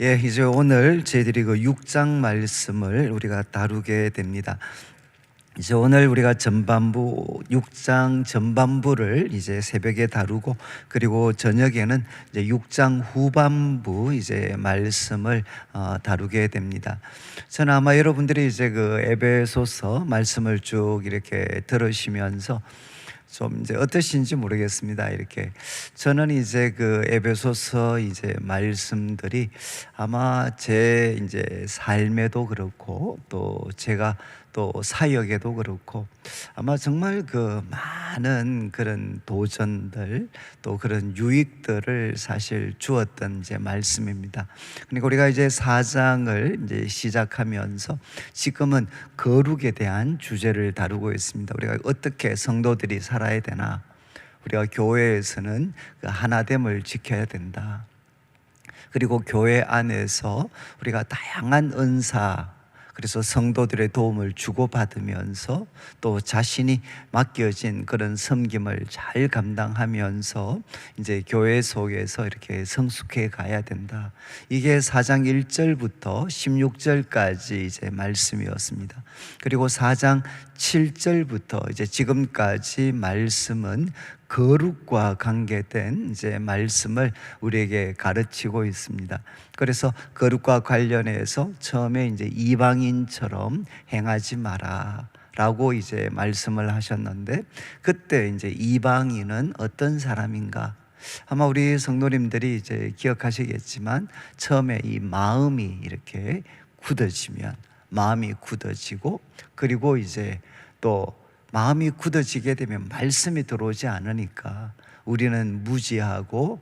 예, 이제 오늘 저희들이 그 6장 말씀을 우리가 다루게 됩니다. 이제 오늘 우리가 전반부 6장 전반부를 이제 새벽에 다루고, 그리고 저녁에는 이제 6장 후반부 이제 말씀을 다루게 됩니다. 저는 아마 여러분들이 이제 그 에베소서 말씀을 쭉 이렇게 들으시면서 좀 이제 어떠신지 모르겠습니다. 이렇게 저는 이제 그 에베소서 이제 말씀들이 아마 제 이제 삶에도 그렇고, 또 제가 또 사역에도 그렇고, 아마 정말 그 많은 그런 도전들, 또 그런 유익들을 사실 주었던 이제 말씀입니다. 그러니까 우리가 이제 4장을 이제 시작하면서 지금은 거룩에 대한 주제를 다루고 있습니다. 우리가 어떻게 성도들이 살아야 되나, 우리가 교회에서는 그 하나됨을 지켜야 된다. 그리고 교회 안에서 우리가 다양한 은사, 그래서 성도들의 도움을 주고받으면서 또 자신이 맡겨진 그런 섬김을 잘 감당하면서 이제 교회 속에서 이렇게 성숙해 가야 된다. 이게 4장 1절부터 16절까지 이제 말씀이었습니다. 그리고 4장 7절부터 이제 지금까지 말씀은 거룩과 관계된 이제 말씀을 우리에게 가르치고 있습니다. 그래서 거룩과 관련해서 처음에 이제 이방인처럼 행하지 마라 라고 이제 말씀을 하셨는데, 그때 이제 이방인은 어떤 사람인가? 아마 우리 성도님들이 이제 기억하시겠지만, 처음에 이 마음이 이렇게 굳어지면, 마음이 굳어지고, 그리고 이제 또 마음이 굳어지게 되면 말씀이 들어오지 않으니까 우리는 무지하고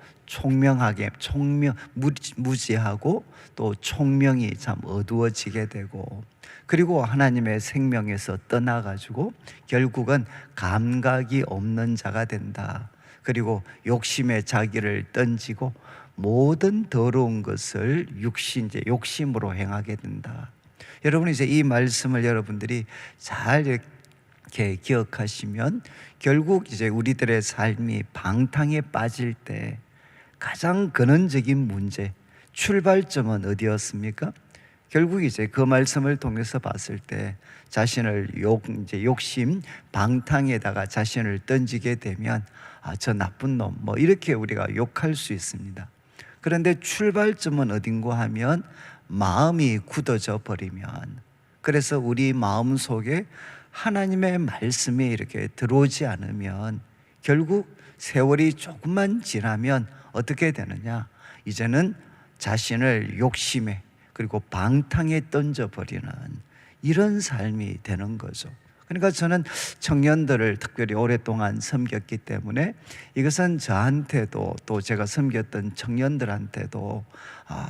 무지하고 또 총명이 참 어두워지게 되고, 그리고 하나님의 생명에서 떠나가지고 결국은 감각이 없는 자가 된다. 그리고 욕심에 자기를 던지고 모든 더러운 것을 욕심으로 행하게 된다. 여러분, 이제 이 말씀을 여러분들이 잘 이렇게 기억하시면, 결국 이제 우리들의 삶이 방탕에 빠질 때 가장 근원적인 문제, 출발점은 어디였습니까? 결국 이제 그 말씀을 통해서 봤을 때 자신을 욕심, 방탕에다가 자신을 던지게 되면 저 나쁜 놈, 뭐 이렇게 우리가 욕할 수 있습니다. 그런데 출발점은 어딘가 하면 마음이 굳어져 버리면, 그래서 우리 마음 속에 하나님의 말씀이 이렇게 들어오지 않으면 결국 세월이 조금만 지나면 어떻게 되느냐? 이제는 자신을 욕심에 그리고 방탕에 던져버리는 이런 삶이 되는 거죠. 그러니까 저는 청년들을 특별히 오랫동안 섬겼기 때문에 이것은 저한테도, 또 제가 섬겼던 청년들한테도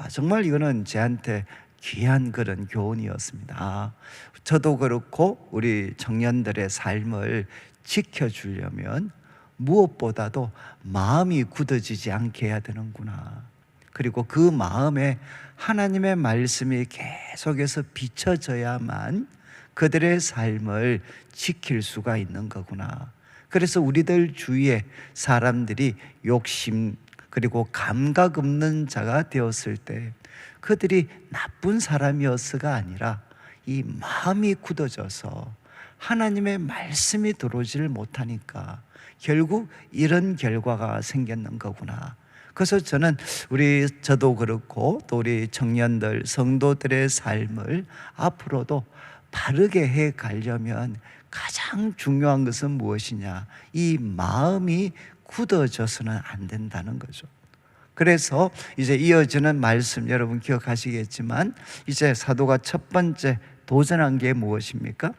정말 이거는 저한테 귀한 그런 교훈이었습니다. 저도 그렇고 우리 청년들의 삶을 지켜주려면 무엇보다도 마음이 굳어지지 않게 해야 되는구나. 그리고 그 마음에 하나님의 말씀이 계속해서 비춰져야만 그들의 삶을 지킬 수가 있는 거구나. 그래서 우리들 주위에 사람들이 욕심 그리고 감각 없는 자가 되었을 때 그들이 나쁜 사람이었어가 아니라 이 마음이 굳어져서 하나님의 말씀이 들어오지를 못하니까 결국 이런 결과가 생겼는 거구나. 그래서 저는 저도 그렇고 또 우리 청년들, 성도들의 삶을 앞으로도 바르게 해 가려면 가장 중요한 것은 무엇이냐? 이 마음이 굳어져서는 안 된다는 거죠. 그래서 이제 이어지는 말씀 여러분 기억하시겠지만, 이제 사도가 첫 번째 도전한 게 무엇입니까?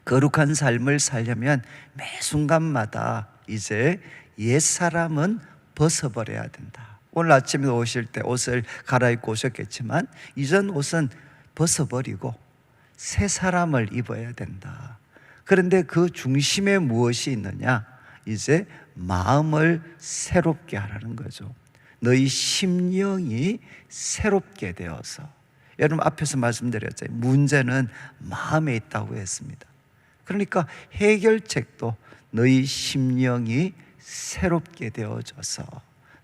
거룩한 삶을 살려면 매 순간마다 이제 옛사람은 벗어버려야 된다. 오늘 아침에 오실 때 옷을 갈아입고 오셨겠지만 이전 옷은 벗어버리고 새 사람을 입어야 된다. 그런데 그 중심에 무엇이 있느냐? 이제 마음을 새롭게 하라는 거죠. 너희 심령이 새롭게 되어서, 여러분 앞에서 말씀드렸죠. 문제는 마음에 있다고 했습니다. 그러니까 해결책도 너희 심령이 새롭게 되어져서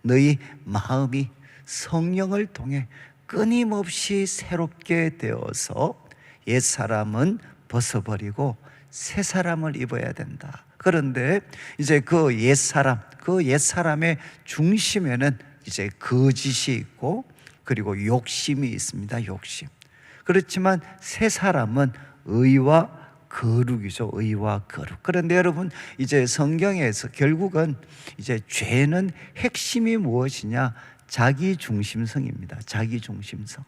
너희 마음이 성령을 통해 끊임없이 새롭게 되어서 옛사람은 벗어버리고 새 사람을 입어야 된다. 그런데 이제 그 옛사람의 중심에는 이제 거짓이 있고 그리고 욕심이 있습니다. 욕심. 그렇지만 새 사람은 의와 거룩이죠. 의와 거룩. 그런데 여러분, 이제 성경에서 결국은 이제 죄는 핵심이 무엇이냐? 자기 중심성입니다. 자기 중심성.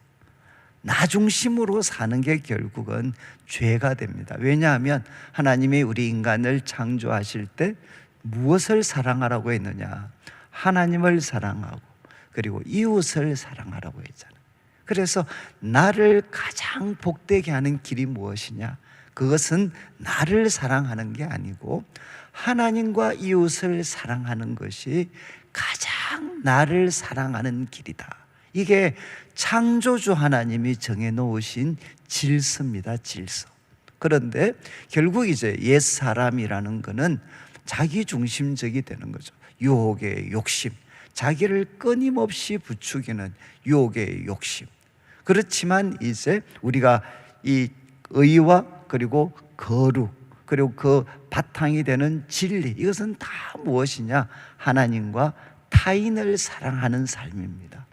나 중심으로 사는 게 결국은 죄가 됩니다. 왜냐하면 하나님이 우리 인간을 창조하실 때 무엇을 사랑하라고 했느냐? 하나님을 사랑하고 그리고 이웃을 사랑하라고 했잖아요. 그래서 나를 가장 복되게 하는 길이 무엇이냐? 그것은 나를 사랑하는 게 아니고 하나님과 이웃을 사랑하는 것이 가장 나를 사랑하는 길이다. 이게 창조주 하나님이 정해놓으신 질서입니다. 질서. 그런데 결국 이제 옛사람이라는 것은 자기 중심적이 되는 거죠. 유혹의 욕심, 자기를 끊임없이 부추기는 유혹의 욕심. 그렇지만 이제 우리가 이 의와 그리고 거룩, 그리고 그 바탕이 되는 진리, 이것은 다 무엇이냐? 하나님과 타인을 사랑하는 삶입니다.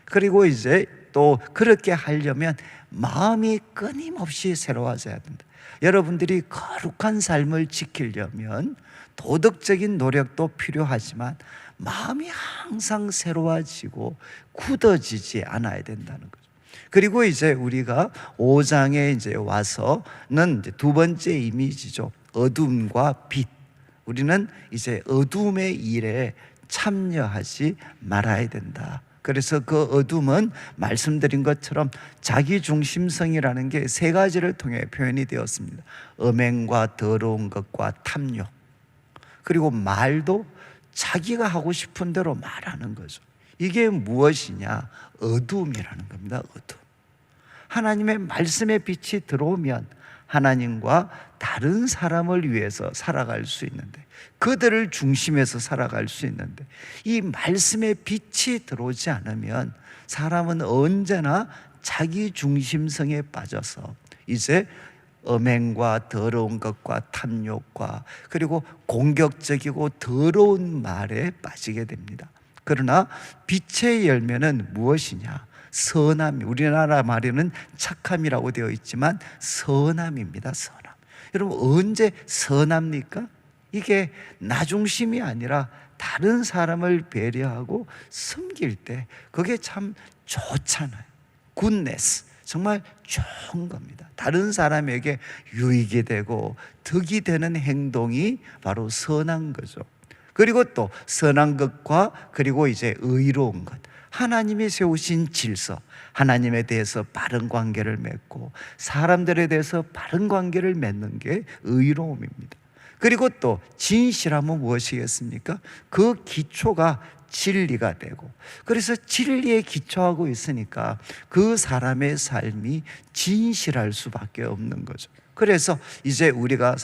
그리고 이제 또 그렇게 하려면 마음이 끊임없이 새로워져야 된다. 여러분들이 거룩한 삶을 지키려면 도덕적인 노력도 필요하지만 마음이 항상 새로워지고 굳어지지 않아야 된다는 거죠. 그리고 이제 우리가 5장에 이제 와서는 이제 두 번째 이미지죠. 어둠과 빛. 우리는 이제 어둠의 일에 참여하지 말아야 된다. 그래서 그 어둠은 말씀드린 것처럼 자기중심성이라는 게 세 가지를 통해 표현이 되었습니다. 음행과 더러운 것과 탐욕. 그리고 말도 자기가 하고 싶은 대로 말하는 거죠. 이게 무엇이냐? 어둠이라는 겁니다. 어둠. 하나님의 말씀의 빛이 들어오면 하나님과 다른 사람을 위해서 살아갈 수 있는데, 그들을 중심에서 살아갈 수 있는데, 이 말씀의 빛이 들어오지 않으면 사람은 언제나 자기 중심성에 빠져서 이제 음행과 더러운 것과 탐욕과 그리고 공격적이고 더러운 말에 빠지게 됩니다. 그러나 빛의 열매는 무엇이냐? 선함. 우리나라 말에는 착함이라고 되어 있지만 선함입니다. 선함. 여러분, 언제 선합니까? 이게 나 중심이 아니라 다른 사람을 배려하고 섬길 때 그게 참 좋잖아요. 굿네스. 정말 좋은 겁니다. 다른 사람에게 유익이 되고 덕이 되는 행동이 바로 선한 거죠. 그리고 또 선한 것과 그리고 이제 의로운 것, 하나님이 세우신 질서, 하나님에 대해서 바른 관계를 맺고 사람들에 대해서 바른 관계를 맺는 게 의로움입니다. 그리고 또 진실함은 무엇이겠습니까? 그 기초가 진리가 되고, 그래서 진리에 기초하고 있으니까 그 사람의 삶이 진실할 수밖에 없는 거죠. 그래서 이제 우리가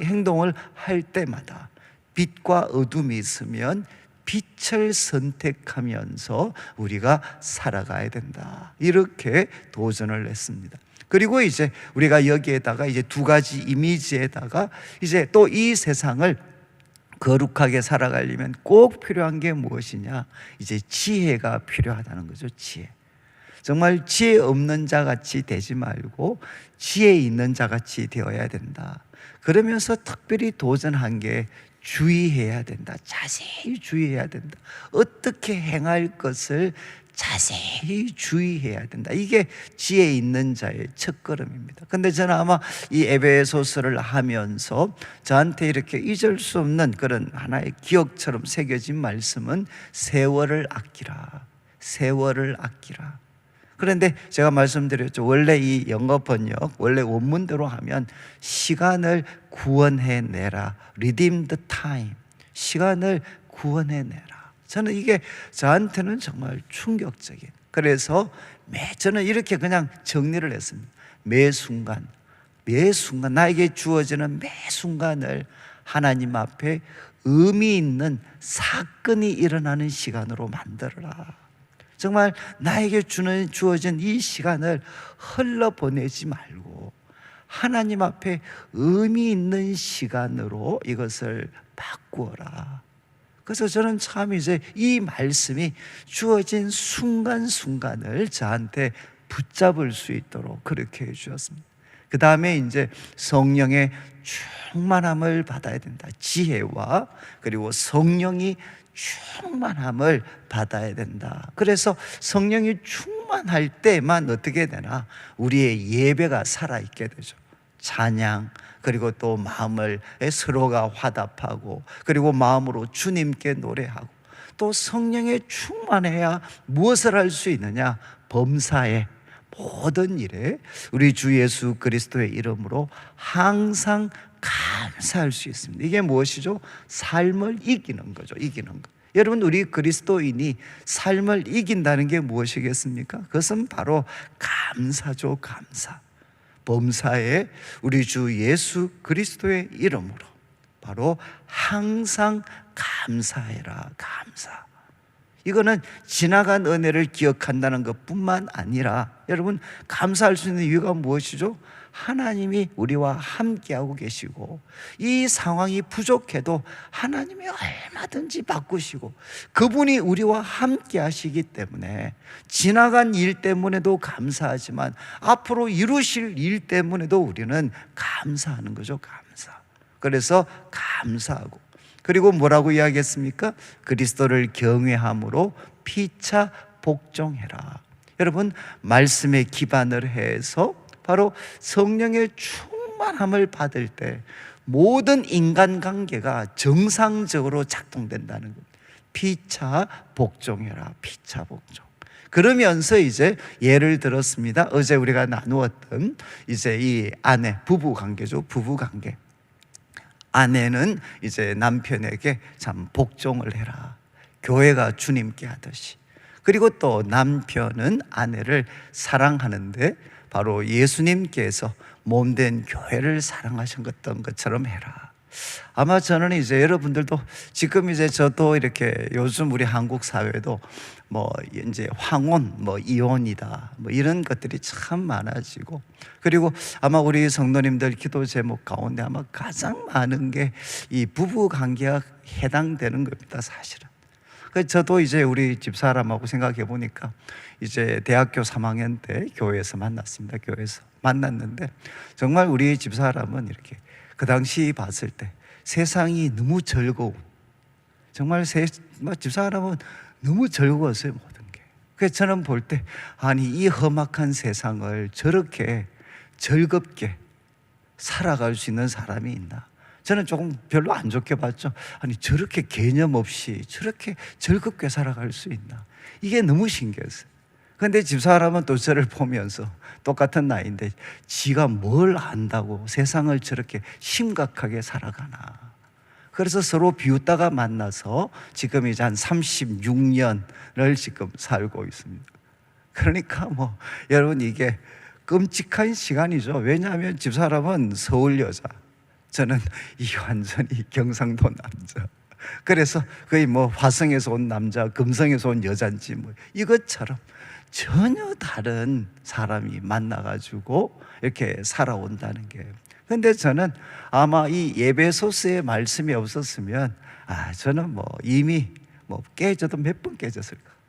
행동을 할 때마다 빛과 어둠이 있으면 빛을 선택하면서 우리가 살아가야 된다. 이렇게 도전을 했습니다. 그리고 이제 우리가 여기에다가 이제 두 가지 이미지에다가 이제 또 이 세상을 거룩하게 살아가려면 꼭 필요한 게 무엇이냐? 이제 지혜가 필요하다는 거죠. 지혜. 정말 지혜 없는 자 같이 되지 말고 지혜 있는 자 같이 되어야 된다. 그러면서 특별히 도전한 게 주의해야 된다. 자세히 주의해야 된다. 어떻게 행할 것을 자세히 주의해야 된다. 이게 지혜 있는 자의 첫걸음입니다. 근데 저는 아마 이 에베소서를 하면서 저한테 이렇게 잊을 수 없는 그런 하나의 기억처럼 새겨진 말씀은 세월을 아끼라. 세월을 아끼라. 그런데 제가 말씀드렸죠. 원래 이 영어 번역, 원래 원문대로 하면 시간을 구원해내라. Redeem the time. 시간을 구원해내라. 저는 이게 저한테는 정말 충격적인. 그래서 저는 이렇게 그냥 정리를 했습니다. 매 순간 나에게 주어지는 매 순간을 하나님 앞에 의미 있는 사건이 일어나는 시간으로 만들어라. 정말 나에게 주어진 이 시간을 흘러보내지 말고 하나님 앞에 의미 있는 시간으로 이것을 바꾸어라. 그래서 저는 참 이제 이 말씀이 주어진 순간순간을 저한테 붙잡을 수 있도록 그렇게 해주셨습니다. 그 다음에 이제 성령의 충만함을 받아야 된다. 지혜와 그리고 성령이 충만함을 받아야 된다. 그래서 성령이 충만할 때만 어떻게 되나? 우리의 예배가 살아있게 되죠. 찬양, 그리고 또 마음을 서로가 화답하고, 그리고 마음으로 주님께 노래하고, 또 성령에 충만해야 무엇을 할 수 있느냐? 범사에 모든 일에 우리 주 예수 그리스도의 이름으로 항상 감사할 수 있습니다. 이게 무엇이죠? 삶을 이기는 거죠. 이기는 거. 여러분, 우리 그리스도인이 삶을 이긴다는 게 무엇이겠습니까? 그것은 바로 감사죠. 감사. 범사에 우리 주 예수 그리스도의 이름으로 바로 항상 감사해라. 감사. 이거는 지나간 은혜를 기억한다는 것뿐만 아니라, 여러분, 감사할 수 있는 이유가 무엇이죠? 하나님이 우리와 함께하고 계시고, 이 상황이 부족해도 하나님이 얼마든지 바꾸시고, 그분이 우리와 함께 하시기 때문에 지나간 일 때문에도 감사하지만 앞으로 이루실 일 때문에도 우리는 감사하는 거죠. 감사. 그래서 감사하고, 그리고 뭐라고 이야기했습니까? 그리스도를 경외함으로 피차 복종해라. 여러분, 말씀에 기반을 해서 바로 성령의 충만함을 받을 때 모든 인간관계가 정상적으로 작동된다는 겁니다. 피차 복종해라. 피차 복종. 그러면서 이제 예를 들었습니다. 어제 우리가 나누었던 이제 이 아내, 부부 관계죠. 부부 관계. 아내는 이제 남편에게 참 복종을 해라. 교회가 주님께 하듯이. 그리고 또 남편은 아내를 사랑하는데 바로 예수님께서 몸된 교회를 사랑하셨던 것처럼 해라. 아마 저는 이제 여러분들도 지금 이제 저도 이렇게 요즘 우리 한국 사회도 뭐 이제 황혼, 뭐 이혼이다, 뭐 이런 것들이 참 많아지고, 그리고 아마 우리 성도님들 기도 제목 가운데 아마 가장 많은 게 이 부부 관계가 해당되는 겁니다, 사실은. 그래서 저도 이제 우리 집사람하고 생각해 보니까 이제 대학교 3학년 때 교회에서 만났습니다. 교회에서 만났는데 정말 우리 집사람은 이렇게 그 당시 봤을 때 세상이 너무 즐거운, 정말 집사람은 너무 즐거웠어요, 모든 게. 그래서 저는 볼 때 아니 이 험악한 세상을 저렇게 즐겁게 살아갈 수 있는 사람이 있나? 저는 조금 별로 안 좋게 봤죠. 아니 저렇게 개념 없이 저렇게 즐겁게 살아갈 수 있나? 이게 너무 신기했어요. 그런데 집사람은 또 저를 보면서 똑같은 나이인데 지가 뭘 안다고 세상을 저렇게 심각하게 살아가나. 그래서 서로 비웃다가 만나서 지금 이제 한 36년을 지금 살고 있습니다. 그러니까 뭐 여러분 이게 끔찍한 시간이죠. 왜냐하면 집사람은 서울 여자, 저는 이 완전히 경상도 남자. 그래서 거의 뭐 화성에서 온 남자, 금성에서 온 여잔지 뭐 이것처럼 전혀 다른 사람이 만나가지고 이렇게 살아온다는 게. 근데 저는 아마 이 에베소서의 말씀이 없었으면 저는 뭐 이미 뭐 깨져도 몇 번 깨졌을 것 같아요.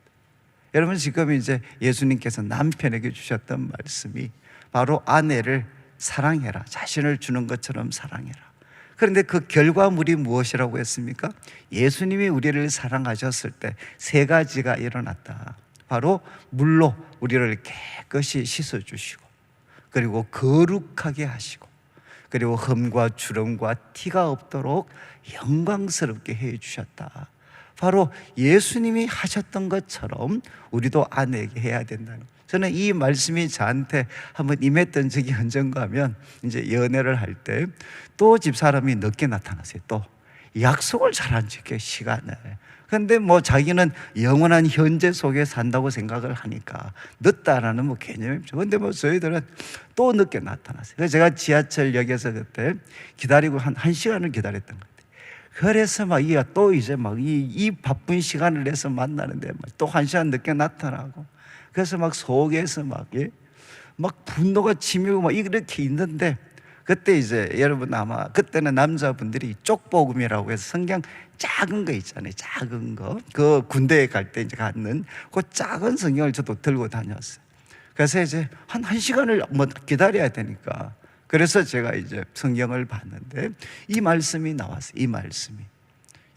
여러분, 지금 이제 예수님께서 남편에게 주셨던 말씀이 바로 아내를 사랑해라. 자신을 주는 것처럼 사랑해라. 그런데 그 결과물이 무엇이라고 했습니까? 예수님이 우리를 사랑하셨을 때 세 가지가 일어났다. 바로 물로 우리를 깨끗이 씻어주시고, 그리고 거룩하게 하시고, 그리고 흠과 주름과 티가 없도록 영광스럽게 해주셨다. 바로 예수님이 하셨던 것처럼 우리도 아내에게 해야 된다는 거예요. 저는 이 말씀이 저한테 한번 임했던 적이 언젠가 하면 이제 연애를 할 때 또 집사람이 늦게 나타났어요. 또 약속을 잘 안 지켜, 시간을. 근데 뭐 자기는 영원한 현재 속에 산다고 생각을 하니까 늦다라는 뭐 개념이 없죠. 근데 뭐 저희들은 또 늦게 나타났어요. 그래서 제가 지하철역에서 그때 기다리고 한 시간을 기다렸던 것 같아요. 그래서 막 이가 또 이제 막 이 바쁜 시간을 내서 만나는데 또 1시간 늦게 나타나고, 그래서 막 속에서 막, 예? 막 분노가 치밀고 막 이렇게 있는데, 그때 이제 여러분 아마 그때는 남자분들이 쪽복음이라고 해서 성경 작은 거 있잖아요. 작은 거. 그 군대에 갈 때 이제 갖는 그 작은 성경을 저도 들고 다녔어요. 그래서 이제 한 1시간을 뭐 기다려야 되니까, 그래서 제가 이제 성경을 봤는데 이 말씀이 나왔어요. 이 말씀이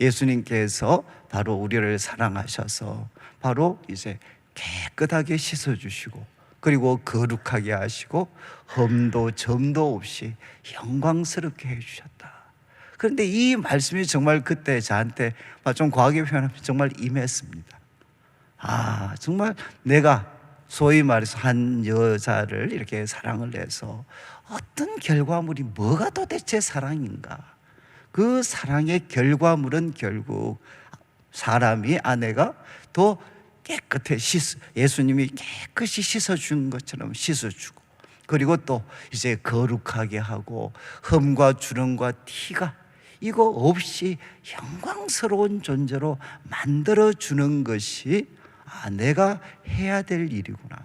예수님께서 바로 우리를 사랑하셔서 바로 이제 깨끗하게 씻어주시고, 그리고 거룩하게 하시고, 흠도 점도 없이 영광스럽게 해주셨다. 그런데 이 말씀이 정말 그때 저한테 좀 과하게 표현하면 정말 임했습니다. 아, 정말 내가 소위 말해서 한 여자를 이렇게 사랑을 해서 어떤 결과물이 뭐가 도대체 사랑인가? 그 사랑의 결과물은 결국 사람이, 아내가 더 깨끗해 예수님이 깨끗이 씻어준 것처럼 씻어주고, 그리고 또 이제 거룩하게 하고 흠과 주름과 티가 이거 없이 영광스러운 존재로 만들어주는 것이 내가 해야 될 일이구나.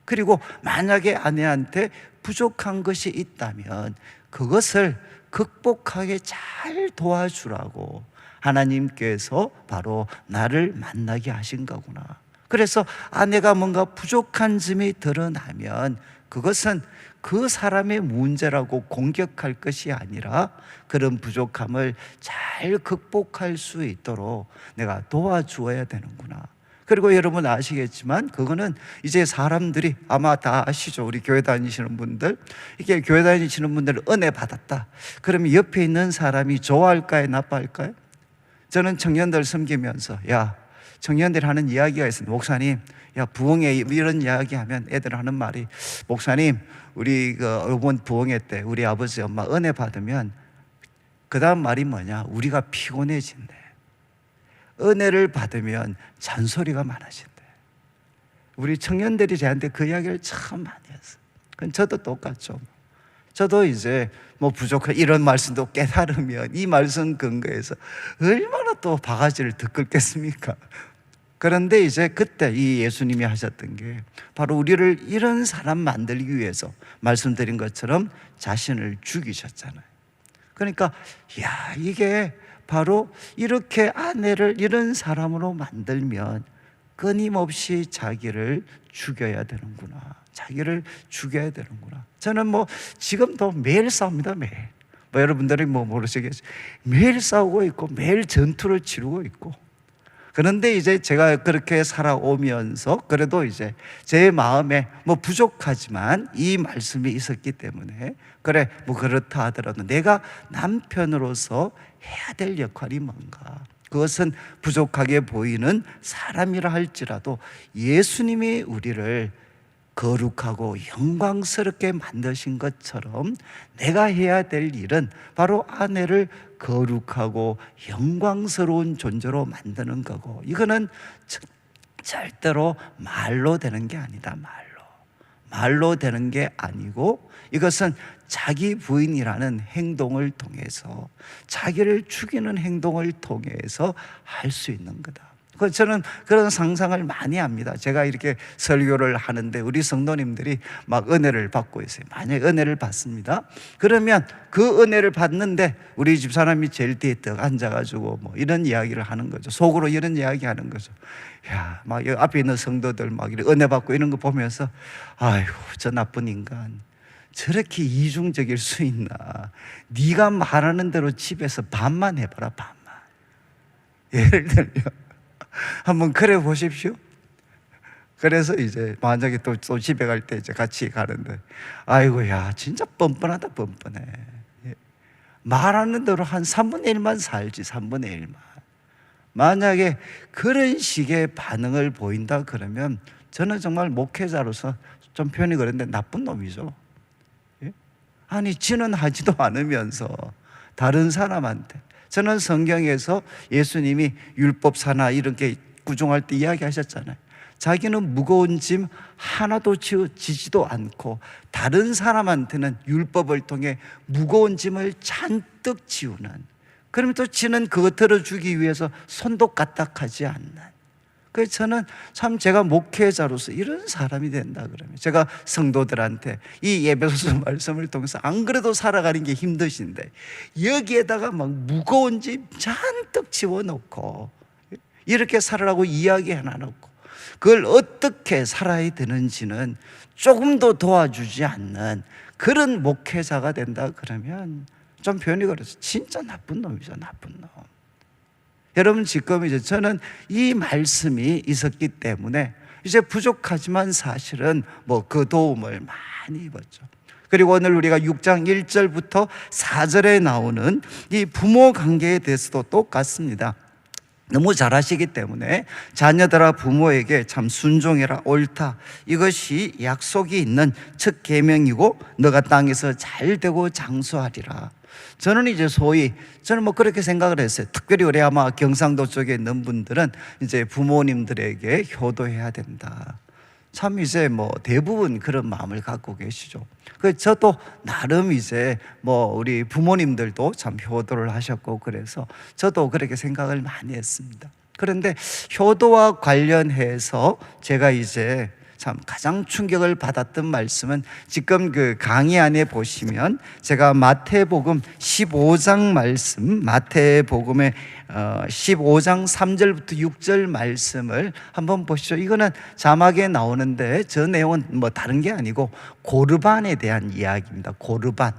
그리고 만약에 아내한테 부족한 것이 있다면 그것을 극복하게 잘 도와주라고 하나님께서 바로 나를 만나게 하신 거구나. 그래서 아내가 뭔가 부족한 점이 드러나면 그것은 그 사람의 문제라고 공격할 것이 아니라 그런 부족함을 잘 극복할 수 있도록 내가 도와주어야 되는구나. 그리고 여러분 아시겠지만 그거는 이제 사람들이 아마 다 아시죠. 우리 교회 다니시는 분들, 이게 교회 다니시는 분들 은혜 받았다 그러면 옆에 있는 사람이 좋아할까요, 나빠할까요? 저는 청년들 섬기면서, 야, 청년들이 하는 이야기가 있습니다. 목사님, 야, 부흥회 이런 이야기 하면 애들 하는 말이, 목사님, 우리 이번 부흥회 때 우리 아버지 엄마 은혜 받으면 그 다음 말이 뭐냐? 우리가 피곤해진대. 은혜를 받으면 잔소리가 많아진대. 우리 청년들이 저한테 그 이야기를 참 많이 했어요. 그건 저도 똑같죠. 저도 이제 뭐 부족한 이런 말씀도 깨달으면 이 말씀 근거에서 얼마나 또 바가지를 더 긁겠습니까? 그런데 이제 그때 이 예수님이 하셨던 게 바로 우리를 이런 사람 만들기 위해서 말씀드린 것처럼 자신을 죽이셨잖아요. 그러니까 야, 이게 바로 이렇게 아내를 이런 사람으로 만들면 끊임없이 자기를 죽여야 되는구나. 자기를 죽여야 되는구나. 저는 뭐 지금도 매일 싸웁니다. 매일. 뭐 여러분들이 뭐 모르시겠어요. 매일 싸우고 있고 매일 전투를 치르고 있고. 그런데 이제 제가 그렇게 살아오면서 그래도 이제 제 마음에 뭐 부족하지만 이 말씀이 있었기 때문에, 그래 뭐 그렇다 하더라도 내가 남편으로서 해야 될 역할이 뭔가, 그것은 부족하게 보이는 사람이라 할지라도 예수님이 우리를 거룩하고 영광스럽게 만드신 것처럼 내가 해야 될 일은 바로 아내를 거룩하고 영광스러운 존재로 만드는 거고, 이거는 절대로 말로 되는 게 아니다. 말로 되는 게 아니고 이것은 자기 부인이라는 행동을 통해서, 자기를 죽이는 행동을 통해서 할 수 있는 거다. 저는 그런 상상을 많이 합니다. 제가 이렇게 설교를 하는데 우리 성도님들이 막 은혜를 받고 있어요. 만약에 은혜를 받습니다. 그러면 그 은혜를 받는데 우리 집사람이 제일 뒤에 떡 앉아가지고 뭐 이런 이야기를 하는 거죠. 속으로 이런 이야기 하는 거죠. 야, 막 여기 앞에 있는 성도들 막 이렇게 은혜 받고 이런 거 보면서, 아이고, 저 나쁜 인간. 저렇게 이중적일 수 있나? 네가 말하는 대로 집에서 반만 해봐라, 반만. 예를 들면 한번 그래 보십시오. 그래서 이제 만약에 또 집에 갈 때 이제 같이 가는데, 아이고, 야, 진짜 뻔뻔하다, 뻔뻔해. 말하는 대로 한 3분의 1만 살지, 3분의 1만. 만약에 그런 식의 반응을 보인다 그러면 저는 정말 목회자로서 좀 표현이 그런데 나쁜 놈이죠. 아니, 지는 하지도 않으면서 다른 사람한테. 저는 성경에서 예수님이 율법사나 이렇게 구종할 때 이야기하셨잖아요. 자기는 무거운 짐 하나도 지지도 않고 다른 사람한테는 율법을 통해 무거운 짐을 잔뜩 지우는 그러면 또 지는 그거 들어주기 위해서 손도 까딱하지 않는. 그래서 저는 참 제가 목회자로서 이런 사람이 된다 그러면 제가 성도들한테 이 에베소서 말씀을 통해서 안 그래도 살아가는 게 힘드신데 여기에다가 막 무거운 짐 잔뜩 집어넣고 이렇게 살아라고 이야기 해놔놓고 그걸 어떻게 살아야 되는지는 조금도 도와주지 않는 그런 목회자가 된다 그러면 좀 표현이 그래서 진짜 나쁜 놈이죠. 나쁜 놈. 여러분 지금 이제 저는 이 말씀이 있었기 때문에 이제 부족하지만 사실은 뭐 그 도움을 많이 입었죠. 그리고 오늘 우리가 6장 1절부터 4절에 나오는 이 부모 관계에 대해서도 똑같습니다. 너무 잘하시기 때문에 자녀들아 부모에게 참 순종해라 옳다. 이것이 약속이 있는 첫 계명이고 너가 땅에서 잘 되고 장수하리라. 저는 이제 저는 뭐 그렇게 생각을 했어요. 특별히 우리 아마 경상도 쪽에 있는 분들은 이제 부모님들에게 효도해야 된다. 참 이제 뭐 대부분 그런 마음을 갖고 계시죠. 그래서 저도 나름 이제 뭐 우리 부모님들도 참 효도를 하셨고 그래서 저도 그렇게 생각을 많이 했습니다. 그런데 효도와 관련해서 제가 이제 참 가장 충격을 받았던 말씀은 지금 그 강의 안에 보시면 제가 마태복음 15장 말씀, 마태복음의 15장 3절부터 6절 말씀을 한번 보시죠. 이거는 자막에 나오는데 저 내용은 뭐 다른 게 아니고 고르반에 대한 이야기입니다. 고르반.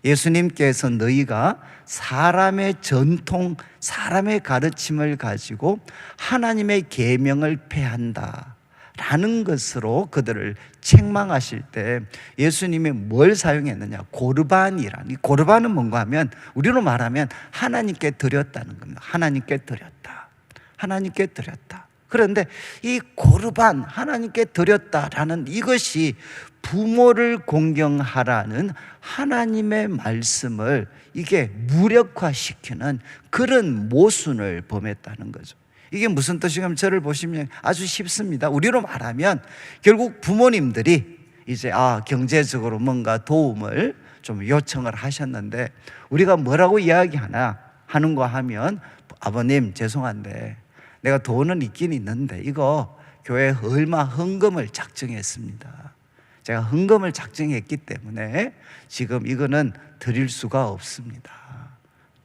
예수님께서 너희가 사람의 전통, 사람의 가르침을 가지고 하나님의 계명을 폐한다 라는 것으로 그들을 책망하실 때 예수님이 뭘 사용했느냐? 고르반이란. 이 고르반은 뭔가 하면 우리로 말하면 하나님께 드렸다는 겁니다. 하나님께 드렸다. 하나님께 드렸다. 그런데 이 고르반, 하나님께 드렸다라는 이것이 부모를 공경하라는 하나님의 말씀을 이게 무력화시키는 그런 모순을 범했다는 거죠. 이게 무슨 뜻이냐면 저를 보시면 아주 쉽습니다. 우리로 말하면 결국 부모님들이 이제 경제적으로 뭔가 도움을 좀 요청을 하셨는데 우리가 뭐라고 이야기하나 하는 거 하면 아버님 죄송한데 내가 돈은 있긴 있는데 이거 교회 얼마 헌금을 작정했습니다. 제가 헌금을 작정했기 때문에 지금 이거는 드릴 수가 없습니다.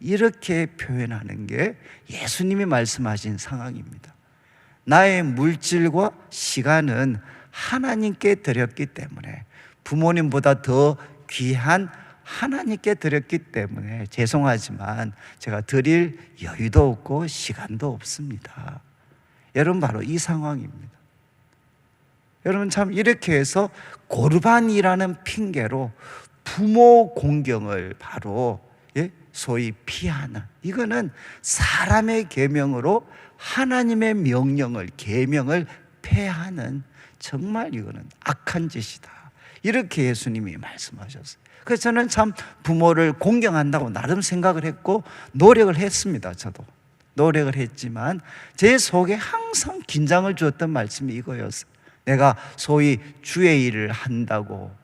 이렇게 표현하는 게 예수님이 말씀하신 상황입니다. 나의 물질과 시간은 하나님께 드렸기 때문에 부모님보다 더 귀한 하나님께 드렸기 때문에 죄송하지만 제가 드릴 여유도 없고 시간도 없습니다. 여러분 바로 이 상황입니다. 여러분 참 이렇게 해서 고르반이라는 핑계로 부모 공경을 바로 소위 피하는, 이거는 사람의 계명으로 하나님의 명령을 계명을 폐하는 정말 이거는 악한 짓이다. 이렇게 예수님이 말씀하셨어요. 그래서 저는 참 부모를 공경한다고 나름 생각을 했고 노력을 했습니다. 저도 노력을 했지만 제 속에 항상 긴장을 주었던 말씀이 이거였어요. 내가 소위 주의 일을 한다고,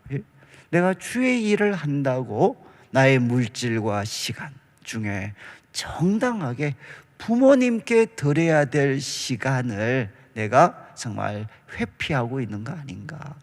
내가 주의 일을 한다고 나의 물질과 시간 중에 정당하게 부모님께 드려야 될 시간을 내가 정말 회피하고 있는 거 아닌가.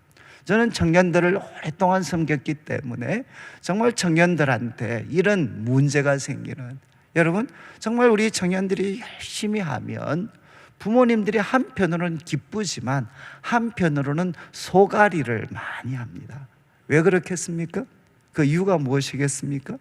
저는 청년들을 오랫동안 섬겼기 때문에 정말 청년들한테 이런 문제가 생기는, 여러분 정말 우리 청년들이 열심히 하면 부모님들이 한편으로는 기쁘지만 한편으로는 소가리를 많이 합니다. 왜 그렇겠습니까? 그 이유가 무엇이겠습니까?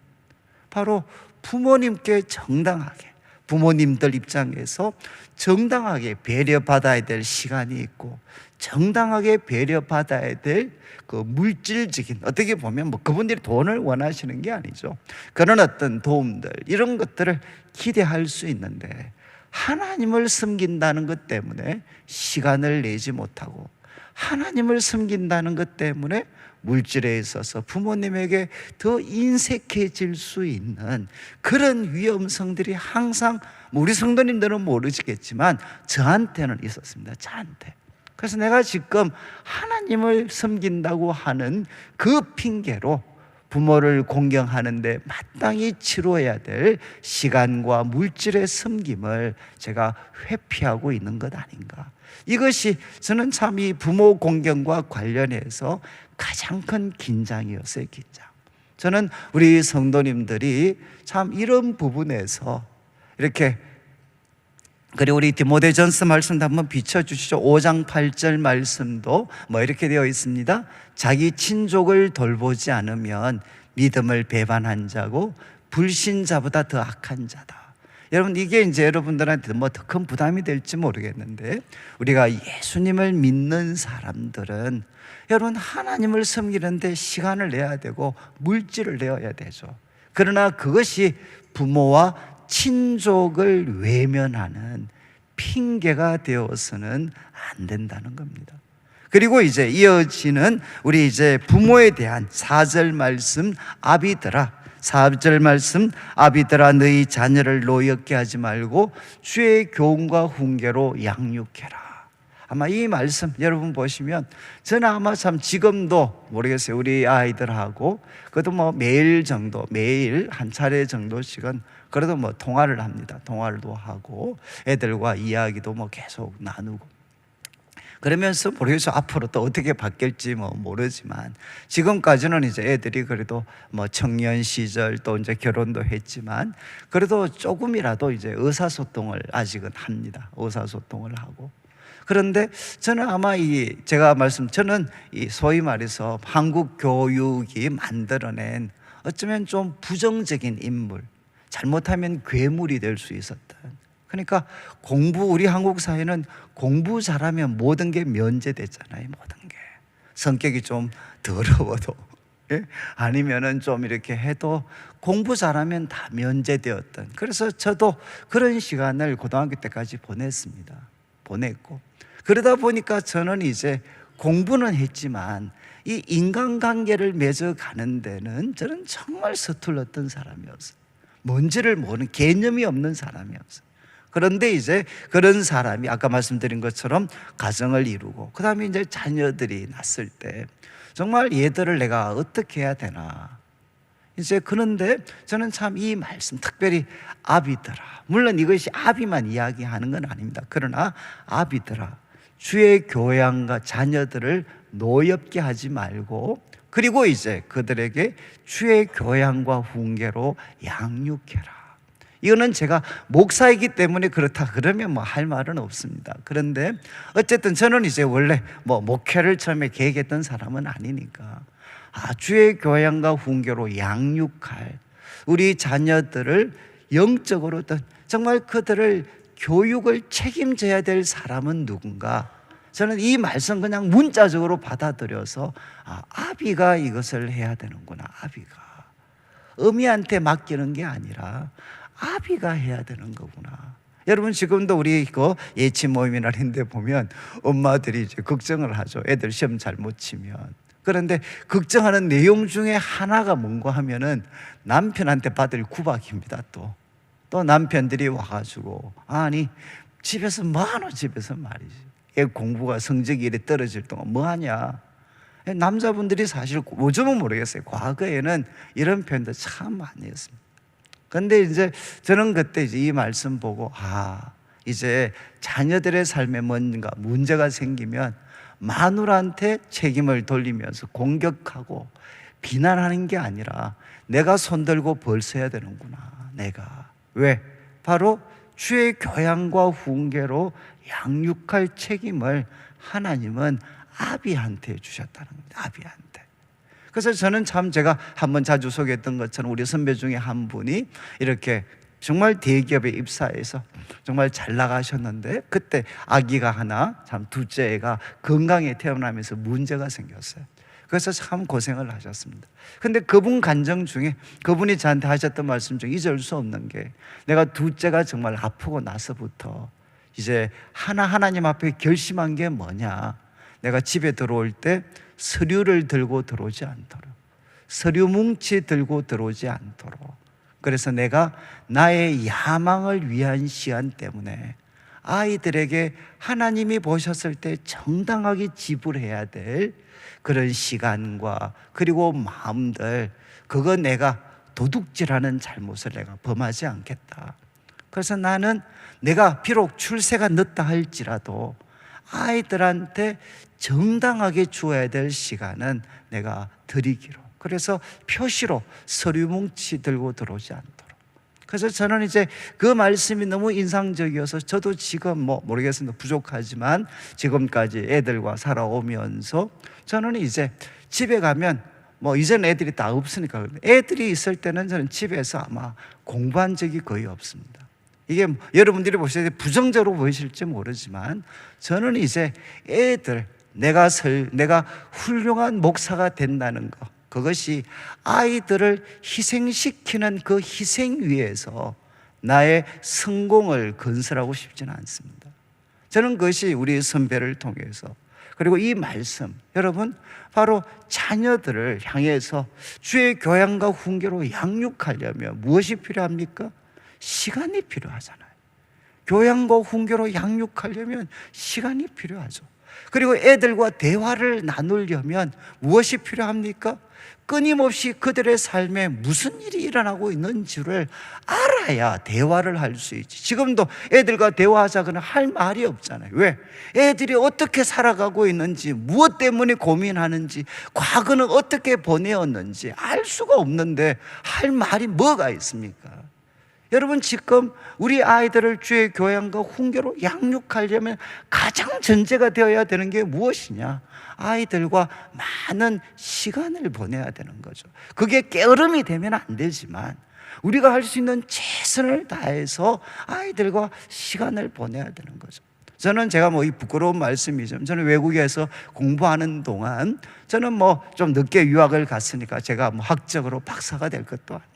바로 부모님께 정당하게, 부모님들 입장에서 정당하게 배려받아야 될 시간이 있고 정당하게 배려받아야 될 그 물질적인, 어떻게 보면 뭐 그분들이 돈을 원하시는 게 아니죠. 그런 어떤 도움들, 이런 것들을 기대할 수 있는데 하나님을 섬긴다는 것 때문에 시간을 내지 못하고 하나님을 섬긴다는 것 때문에 물질에 있어서 부모님에게 더 인색해질 수 있는 그런 위험성들이 항상 우리 성도님들은 모르시겠지만 저한테는 있었습니다. 저한테. 그래서 내가 지금 하나님을 섬긴다고 하는 그 핑계로 부모를 공경하는데 마땅히 치료해야 될 시간과 물질의 섬김을 제가 회피하고 있는 것 아닌가. 이것이 저는 참 이 부모 공경과 관련해서 가장 큰 긴장이었어요. 긴장. 저는 우리 성도님들이 참 이런 부분에서 이렇게, 그리고 우리 디모데전서 말씀도 한번 비춰주시죠. 5장 8절 말씀도 뭐 이렇게 되어 있습니다. 자기 친족을 돌보지 않으면 믿음을 배반한 자고 불신자보다 더 악한 자다. 여러분, 이게 이제 여러분들한테 뭐 더 큰 부담이 될지 모르겠는데, 우리가 예수님을 믿는 사람들은 여러분 하나님을 섬기는데 시간을 내야 되고 물질을 내어야 되죠. 그러나 그것이 부모와 친족을 외면하는 핑계가 되어서는 안 된다는 겁니다. 그리고 이제 이어지는 우리 이제 부모에 대한 4절 말씀, 아비들아, 4절 말씀, 아비들아 너희 자녀를 노엽게 하지 말고 주의 교훈과 훈계로 양육해라. 아마 이 말씀 여러분 보시면 저는 아마 참 지금도 모르겠어요. 우리 아이들하고 그래도 뭐 매일 정도, 매일 한 차례 정도씩은 그래도 뭐 통화를 합니다. 통화도 하고 애들과 이야기도 뭐 계속 나누고 그러면서 모르겠어요. 앞으로 또 어떻게 바뀔지 뭐 모르지만 지금까지는 이제 애들이 그래도 뭐 청년 시절 또 이제 결혼도 했지만 그래도 조금이라도 이제 의사소통을 아직은 합니다. 의사소통을 하고. 그런데 저는 아마 저는 이 소위 말해서 한국 교육이 만들어낸 어쩌면 좀 부정적인 인물, 잘못하면 괴물이 될 수 있었던. 그러니까 우리 한국 사회는 공부 잘하면 모든 게 면제됐잖아요. 모든 게 성격이 좀 더러워도 아니면은 좀 이렇게 해도 공부 잘하면 다 면제되었던. 그래서 저도 그런 시간을 고등학교 때까지 보냈고 그러다 보니까 저는 이제 공부는 했지만 이 인간관계를 맺어가는 데는 저는 정말 서툴렀던 사람이었어요. 뭔지를 모르는, 개념이 없는 사람이었어요. 그런데 이제 그런 사람이 아까 말씀드린 것처럼 가정을 이루고 그 다음에 이제 자녀들이 났을 때 정말 얘들을 내가 어떻게 해야 되나. 이제 그런데 저는 참 이 말씀, 특별히 아비들아, 물론 이것이 아비만 이야기하는 건 아닙니다. 그러나 아비들아, 주의 교양과 자녀들을 노엽게 하지 말고 그리고 이제 그들에게 주의 교양과 훈계로 양육해라. 이거는 제가 목사이기 때문에 그렇다 그러면 뭐 할 말은 없습니다. 그런데 어쨌든 저는 이제 원래 뭐 목회를 처음에 계획했던 사람은 아니니까 주의 교양과 훈계로 양육할 우리 자녀들을 영적으로든 정말 그들을 교육을 책임져야 될 사람은 누군가. 저는 이 말씀 그냥 문자적으로 받아들여서 아비가 이것을 해야 되는구나. 아비가 어미한테 맡기는 게 아니라 아비가 해야 되는 거구나. 여러분 지금도 우리 그 예치 모임이나 이런 데 보면 엄마들이 이제 걱정을 하죠. 애들 시험 잘 못 치면. 그런데 걱정하는 내용 중에 하나가 뭔가 하면은 남편한테 받을 구박입니다. 또 남편들이 와가지고 아니 집에서 뭐하노. 집에서 말이지 애 공부가 성적이 이래 떨어질 동안 뭐하냐. 남자분들이 사실 요즘은 모르겠어요. 과거에는 이런 표현도 참 많이 했습니다. 그런데 이제 저는 그때 이제 이 말씀 보고 이제 자녀들의 삶에 뭔가 문제가 생기면 마누라한테 책임을 돌리면서 공격하고 비난하는 게 아니라 내가 손들고 벌써야 되는구나. 내가 왜? 바로 주의 교양과 훈계로 양육할 책임을 하나님은 아비한테 주셨다는 겁니다. 아비한테. 그래서 저는 참 제가 한번 자주 소개했던 것처럼 우리 선배 중에 한 분이 이렇게 정말 대기업에 입사해서 정말 잘 나가셨는데 그때 아기가 하나, 참 둘째 애가 건강에 태어나면서 문제가 생겼어요. 그래서 참 고생을 하셨습니다. 근데 그분 간증 중에 그분이 저한테 하셨던 말씀 중에 잊을 수 없는 게 내가 둘째가 정말 아프고 나서부터 이제 하나님 앞에 결심한 게 뭐냐. 내가 집에 들어올 때 서류를 들고 들어오지 않도록, 서류 뭉치 들고 들어오지 않도록. 그래서 내가 나의 야망을 위한 시간 때문에 아이들에게 하나님이 보셨을 때 정당하게 지불해야 될 그런 시간과 그리고 마음들, 그거 내가 도둑질하는 잘못을 내가 범하지 않겠다. 그래서 나는 내가 비록 출세가 늦다 할지라도 아이들한테 정당하게 주어야 될 시간은 내가 드리기로. 그래서 표시로 서류 뭉치 들고 들어오지 않도록. 그래서 저는 이제 그 말씀이 너무 인상적이어서 저도 지금 모르겠습니다. 부족하지만 지금까지 애들과 살아오면서 저는 이제 집에 가면 이제는 애들이 다 없으니까 애들이 있을 때는 저는 집에서 아마 공부한 적이 거의 없습니다. 이게 여러분들이 보실 때 부정적으로 보이실지 모르지만 저는 이제 애들 내가 훌륭한 목사가 된다는 거, 그것이 아이들을 희생시키는 그 희생 위에서 나의 성공을 건설하고 싶지는 않습니다. 저는 그것이 우리 선배를 통해서, 그리고 이 말씀, 여러분 바로 자녀들을 향해서 주의 교양과 훈계로 양육하려면 무엇이 필요합니까? 시간이 필요하잖아요. 교양과 훈계로 양육하려면 시간이 필요하죠. 그리고 애들과 대화를 나누려면 무엇이 필요합니까? 끊임없이 그들의 삶에 무슨 일이 일어나고 있는지를 알아야 대화를 할 수 있지. 지금도 애들과 대화하자고는 할 말이 없잖아요. 왜? 애들이 어떻게 살아가고 있는지, 무엇 때문에 고민하는지, 과거는 어떻게 보내었는지 알 수가 없는데 할 말이 뭐가 있습니까? 여러분, 지금 우리 아이들을 주의 교양과 훈계로 양육하려면 가장 전제가 되어야 되는 게 무엇이냐? 아이들과 많은 시간을 보내야 되는 거죠. 그게 게으름이 되면 안 되지만 우리가 할 수 있는 최선을 다해서 아이들과 시간을 보내야 되는 거죠. 저는 제가 이 부끄러운 말씀이죠. 저는 외국에서 공부하는 동안 저는 좀 늦게 유학을 갔으니까 제가 학적으로 박사가 될 것도 아니고,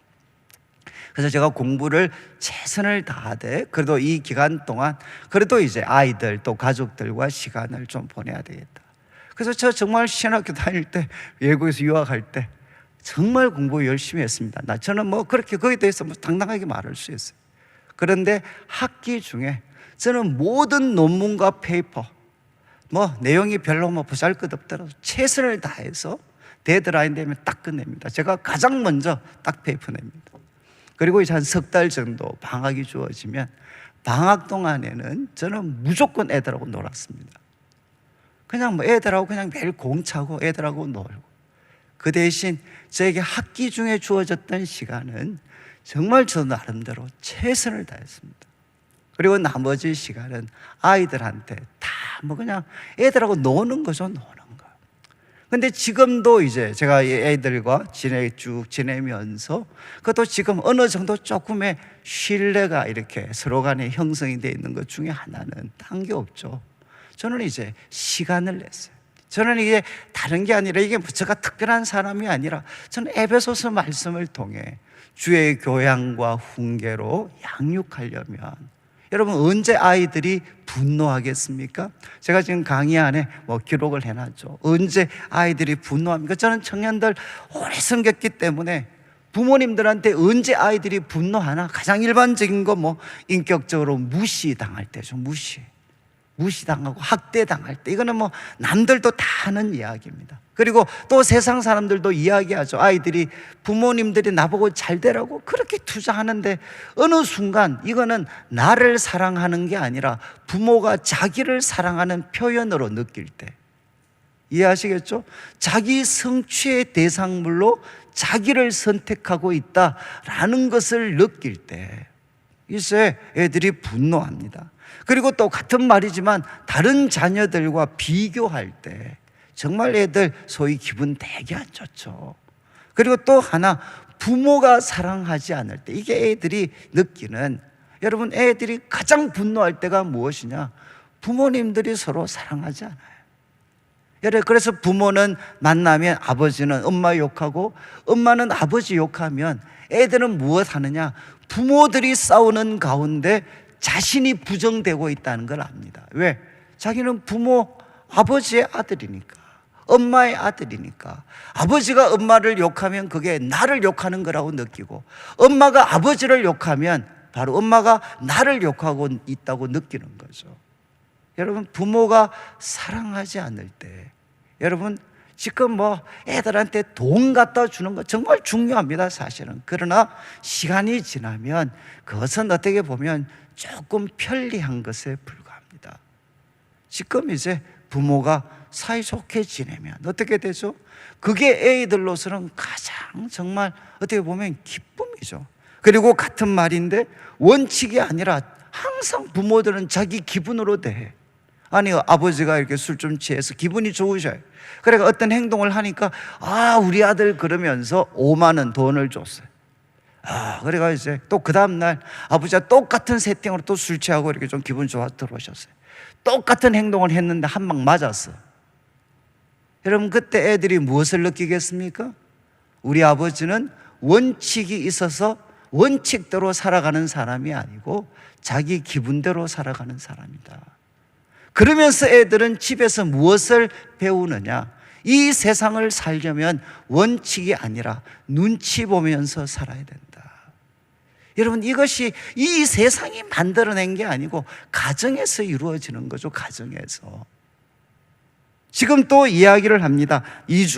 그래서 제가 공부를 최선을 다하되 그래도 이 기간 동안 그래도 이제 아이들 또 가족들과 시간을 좀 보내야 되겠다. 그래서 저 정말 신학교 다닐 때, 외국에서 유학할 때 정말 공부 열심히 했습니다. 저는 그렇게 거기에 대해서 당당하게 말할 수 있어요. 그런데 학기 중에 저는 모든 논문과 페이퍼 내용이 별로 보잘것없더라도 최선을 다해서 데드라인 되면 딱 끝냅니다. 제가 가장 먼저 딱 페이퍼 냅니다. 그리고 이제 한 석 달 정도 방학이 주어지면 방학 동안에는 저는 무조건 애들하고 놀았습니다. 그냥 애들하고 그냥 매일 공 차고 애들하고 놀고, 그 대신 저에게 학기 중에 주어졌던 시간은 정말 저 나름대로 최선을 다했습니다. 그리고 나머지 시간은 아이들한테 다 그냥 애들하고 노는 거죠, 노는 거. 근데 지금도 이제 제가 애들과 쭉 지내면서 그것도 지금 어느 정도 조금의 신뢰가 이렇게 서로 간에 형성이 되어 있는 것 중에 하나는 딴 게 없죠. 저는 이제 시간을 냈어요. 저는 이게 다른 게 아니라 이게 제가 특별한 사람이 아니라 저는 에베소서 말씀을 통해 주의 교양과 훈계로 양육하려면, 여러분 언제 아이들이 분노하겠습니까? 제가 지금 강의 안에 기록을 해놨죠. 언제 아이들이 분노합니까? 저는 청년들 오래 섬겼기 때문에 부모님들한테 언제 아이들이 분노하나? 가장 일반적인 거 인격적으로 무시당할 때죠. 무시당하고 학대당할 때, 이거는 남들도 다 하는 이야기입니다. 그리고 또 세상 사람들도 이야기하죠. 아이들이 부모님들이 나보고 잘 되라고 그렇게 투자하는데 어느 순간 이거는 나를 사랑하는 게 아니라 부모가 자기를 사랑하는 표현으로 느낄 때, 이해하시겠죠? 자기 성취의 대상물로 자기를 선택하고 있다라는 것을 느낄 때 이제 애들이 분노합니다. 그리고 또 같은 말이지만 다른 자녀들과 비교할 때 정말 애들 소위 기분 되게 안 좋죠. 그리고 또 하나, 부모가 사랑하지 않을 때, 이게 애들이 느끼는, 여러분 애들이 가장 분노할 때가 무엇이냐? 부모님들이 서로 사랑하지 않아요. 여러분, 그래서 부모는 만나면 아버지는 엄마 욕하고 엄마는 아버지 욕하면 애들은 무엇 하느냐? 부모들이 싸우는 가운데 자신이 부정되고 있다는 걸 압니다. 왜? 자기는 아버지의 아들이니까, 엄마의 아들이니까. 아버지가 엄마를 욕하면 그게 나를 욕하는 거라고 느끼고, 엄마가 아버지를 욕하면 바로 엄마가 나를 욕하고 있다고 느끼는 거죠. 여러분, 부모가 사랑하지 않을 때, 여러분 지금 뭐 애들한테 돈 갖다 주는 거 정말 중요합니다, 사실은. 그러나 시간이 지나면 그것은 어떻게 보면 조금 편리한 것에 불과합니다. 지금 이제 부모가 사이좋게 지내면 어떻게 되죠? 그게 애들로서는 가장 정말 어떻게 보면 기쁨이죠. 그리고 같은 말인데 원칙이 아니라 항상 부모들은 자기 기분으로 대해. 아니, 아버지가 이렇게 술 좀 취해서 기분이 좋으셔요. 그러니까 어떤 행동을 하니까 우리 아들 그러면서 5만 원 돈을 줬어요. 그래가 이제 또 그 다음날 아버지가 똑같은 세팅으로 또 술 취하고 이렇게 좀 기분 좋아 들어오셨어요. 똑같은 행동을 했는데 한 방 맞았어. 여러분, 그때 애들이 무엇을 느끼겠습니까? 우리 아버지는 원칙이 있어서 원칙대로 살아가는 사람이 아니고 자기 기분대로 살아가는 사람이다. 그러면서 애들은 집에서 무엇을 배우느냐? 이 세상을 살려면 원칙이 아니라 눈치 보면서 살아야 된다. 여러분, 이것이 이 세상이 만들어낸 게 아니고 가정에서 이루어지는 거죠. 가정에서. 지금 또 이야기를 합니다.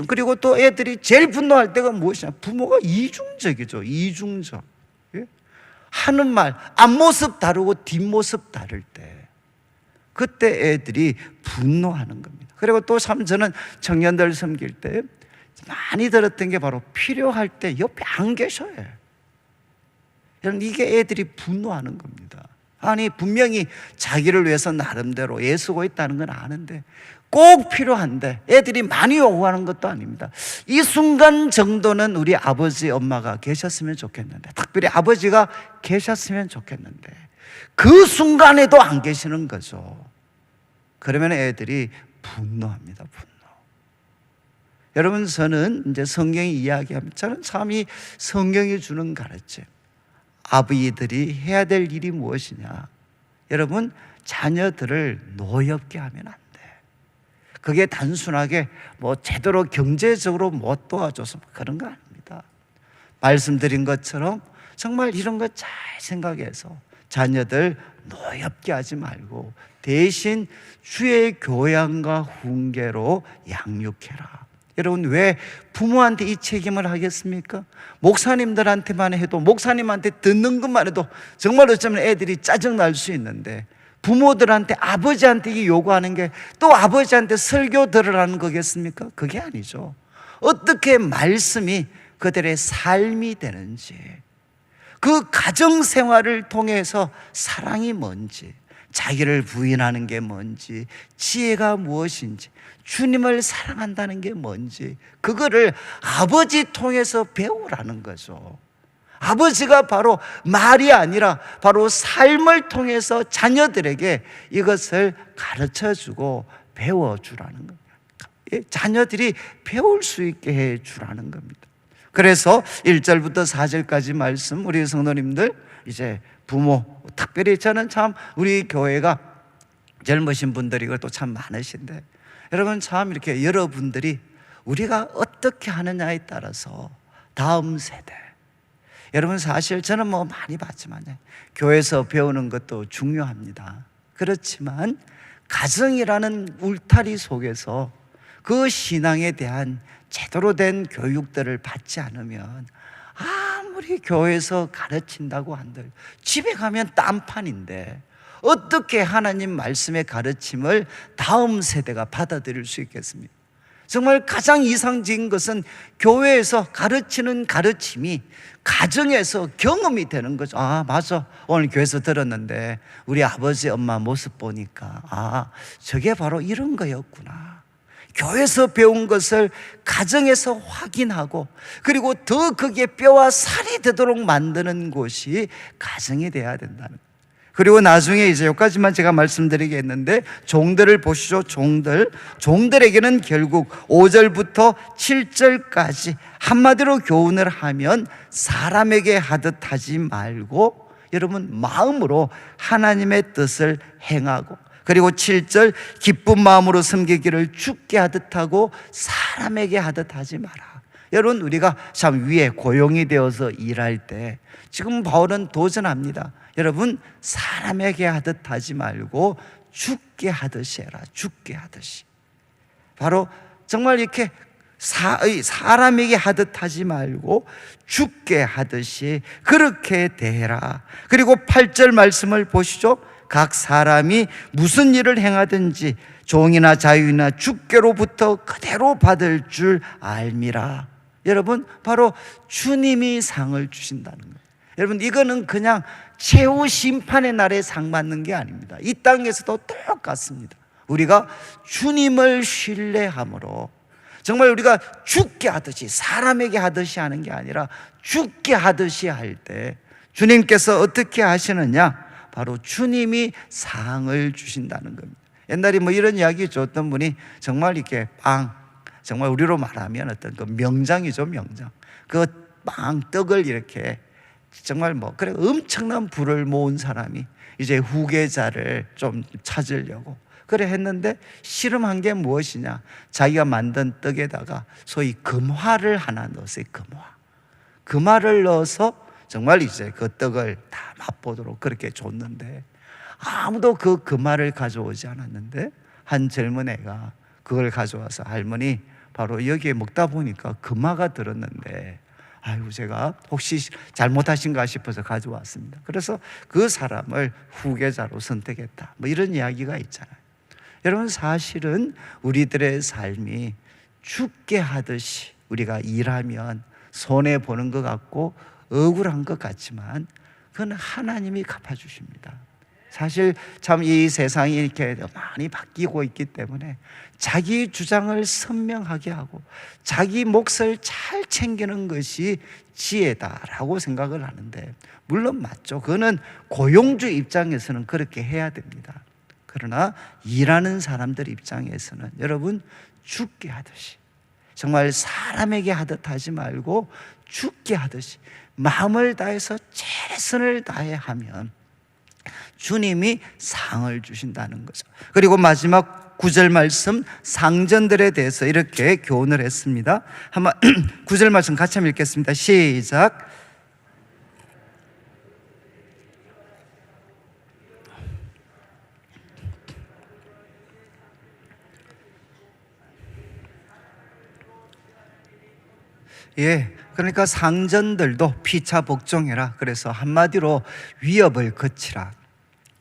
그리고 또 애들이 제일 분노할 때가 무엇이냐? 부모가 이중적이죠. 이중적. 하는 말, 앞모습 다르고 뒷모습 다를 때, 그때 애들이 분노하는 겁니다. 그리고 또 참 저는 청년들 섬길 때 많이 들었던 게 바로 필요할 때 옆에 안 계셔요. 여러분, 이게 애들이 분노하는 겁니다. 아니, 분명히 자기를 위해서 나름대로 애쓰고 있다는 건 아는데 꼭 필요한데 애들이 많이 요구하는 것도 아닙니다. 이 순간 정도는 우리 아버지 엄마가 계셨으면 좋겠는데, 특별히 아버지가 계셨으면 좋겠는데 그 순간에도 안 계시는 거죠. 그러면 애들이 분노합니다. 분노. 여러분, 저는 이제 성경이 이야기합니다. 저는 참 이 성경이 주는 가르침, 아버지들이 해야 될 일이 무엇이냐? 여러분, 자녀들을 노엽게 하면 안 돼. 그게 단순하게 뭐 제대로 경제적으로 못 도와줘서 그런 거 아닙니다. 말씀드린 것처럼 정말 이런 거 잘 생각해서 자녀들 노엽게 하지 말고 대신 주의 교양과 훈계로 양육해라. 여러분, 왜 부모한테 이 책임을 하겠습니까? 목사님들한테만 해도, 목사님한테 듣는 것만 해도 정말 어쩌면 애들이 짜증날 수 있는데, 부모들한테, 아버지한테 이 요구하는 게 또 아버지한테 설교 들으라는 거겠습니까? 그게 아니죠. 어떻게 말씀이 그들의 삶이 되는지, 그 가정생활을 통해서 사랑이 뭔지, 자기를 부인하는 게 뭔지, 지혜가 무엇인지, 주님을 사랑한다는 게 뭔지, 그거를 아버지 통해서 배우라는 거죠. 아버지가 바로 말이 아니라 바로 삶을 통해서 자녀들에게 이것을 가르쳐주고 배워주라는 겁니다. 자녀들이 배울 수 있게 해주라는 겁니다. 그래서 1절부터 4절까지 말씀, 우리 성도님들, 이제 부모, 특별히 저는 참 우리 교회가 젊으신 분들이 또 참 많으신데, 여러분, 참 이렇게 여러분들이 우리가 어떻게 하느냐에 따라서 다음 세대, 여러분, 사실 저는 뭐 많이 봤지만 교회에서 배우는 것도 중요합니다. 그렇지만 가정이라는 울타리 속에서 그 신앙에 대한 제대로 된 교육들을 받지 않으면 아무리 교회에서 가르친다고 한들 집에 가면 딴판인데 어떻게 하나님 말씀의 가르침을 다음 세대가 받아들일 수 있겠습니까? 정말 가장 이상적인 것은 교회에서 가르치는 가르침이 가정에서 경험이 되는 거죠. 맞아, 오늘 교회에서 들었는데 우리 아버지 엄마 모습 보니까 저게 바로 이런 거였구나. 교회에서 배운 것을 가정에서 확인하고, 그리고 더 그게 뼈와 살이 되도록 만드는 곳이 가정이 돼야 된다는 거예요. 그리고 나중에 이제 여기까지만 제가 말씀드리겠는데, 종들을 보시죠. 종들에게는 결국 5절부터 7절까지 한마디로 교훈을 하면, 사람에게 하듯 하지 말고 여러분 마음으로 하나님의 뜻을 행하고, 그리고 7절 기쁜 마음으로 섬기기를 주께 하듯 하고 사람에게 하듯 하지 마라. 여러분, 우리가 참 위에 고용이 되어서 일할 때 지금 바울은 도전합니다. 여러분, 사람에게 하듯 하지 말고 주께 하듯이 해라. 주께 하듯이. 바로 정말 이렇게 사람에게 하듯 하지 말고 주께 하듯이 그렇게 대해라. 그리고 8절 말씀을 보시죠. 각 사람이 무슨 일을 행하든지 종이나 자유나 주께로부터 그대로 받을 줄 알미라. 여러분, 바로 주님이 상을 주신다는 거예요. 여러분, 이거는 그냥 최후 심판의 날에 상 받는 게 아닙니다. 이 땅에서도 똑같습니다. 우리가 주님을 신뢰함으로 정말 우리가 죽게 하듯이, 사람에게 하듯이 하는 게 아니라 죽게 하듯이 할 때 주님께서 어떻게 하시느냐? 바로 주님이 상을 주신다는 겁니다. 옛날에 뭐 이런 이야기 있죠. 어떤 분이 정말 이렇게 정말 우리로 말하면 어떤 그 명장이죠, 명장. 그 떡을 이렇게 정말 그래 엄청난 부를 모은 사람이 이제 후계자를 좀 찾으려고 그래 했는데, 실험한 게 무엇이냐? 자기가 만든 떡에다가 소위 금화를 하나 넣었어요. 금화를 넣어서 정말 이제 그 떡을 다 맛보도록 그렇게 줬는데, 아무도 그 금화를 가져오지 않았는데, 한 젊은 애가 그걸 가져와서, 할머니, 바로 여기에 먹다 보니까 금화가 들었는데, 아이고, 제가 혹시 잘못하신가 싶어서 가져왔습니다. 그래서 그 사람을 후계자로 선택했다. 뭐 이런 이야기가 있잖아요. 여러분, 사실은 우리들의 삶이 죽게 하듯이 우리가 일하면 손해보는 것 같고 억울한 것 같지만 그건 하나님이 갚아주십니다. 사실 참 이 세상이 이렇게 많이 바뀌고 있기 때문에 자기 주장을 선명하게 하고 자기 몫을 잘 챙기는 것이 지혜다라고 생각을 하는데, 물론 맞죠. 그거는 고용주 입장에서는 그렇게 해야 됩니다. 그러나 일하는 사람들 입장에서는 여러분, 죽게 하듯이, 정말 사람에게 하듯 하지 말고 죽게 하듯이 마음을 다해서 최선을 다해 하면 주님이 상을 주신다는 거죠. 그리고 마지막 9절 말씀, 상전들에 대해서 이렇게 교훈을 했습니다. 한번 9절 말씀 같이 한번 읽겠습니다. 시작. 예, 그러니까 상전들도 피차 복종해라. 그래서 한마디로 위협을 거치라.